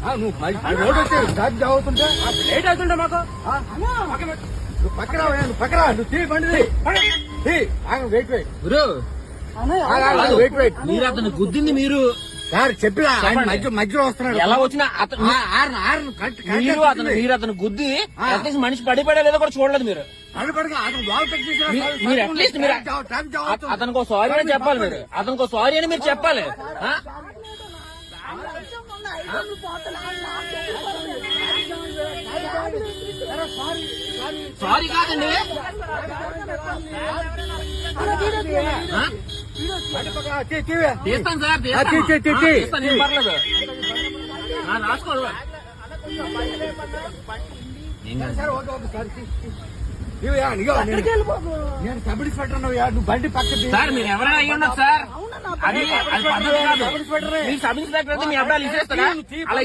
నువ్వు రోడ్ వచ్చి దారి అవుతుంటే లేట్ అవుతుంటే మాకు నువ్వు పక్కరా నువ్వు తీ బండి వెయిట్ వెయిట్ మీరు అతను గుద్దింది మీరు సార్ చెప్పినా మధ్యలో వస్తున్నాడు ఎలా వచ్చినా మీరు అతను గుద్ది అట్లీస్ట్ మనిషి పడిపోయలేదో కూడా చూడలేదు మీరు. మీరు అట్లీస్ట్ మీరు అతనికి సారీ అని చెప్పాలి. మీరు అతనికి సారీ అని మీరు చెప్పాలి. సారీ కాదండి, తీస్తాను సార్, తీస్తాను, ఏం పర్లేదు. రాసుకోడు నేను సబ్ ఇన్స్పెక్టర్ నువ్వు బండి పక్క సార్. మీరు ఎవరైనా అయ్యి ఉండదు సార్, అది పద్ధతి కాదు. మీరు సబ్ ఇన్స్పెక్టర్ అయితే మీ అబ్బాయిలు ఇచ్చేస్తారా? అలా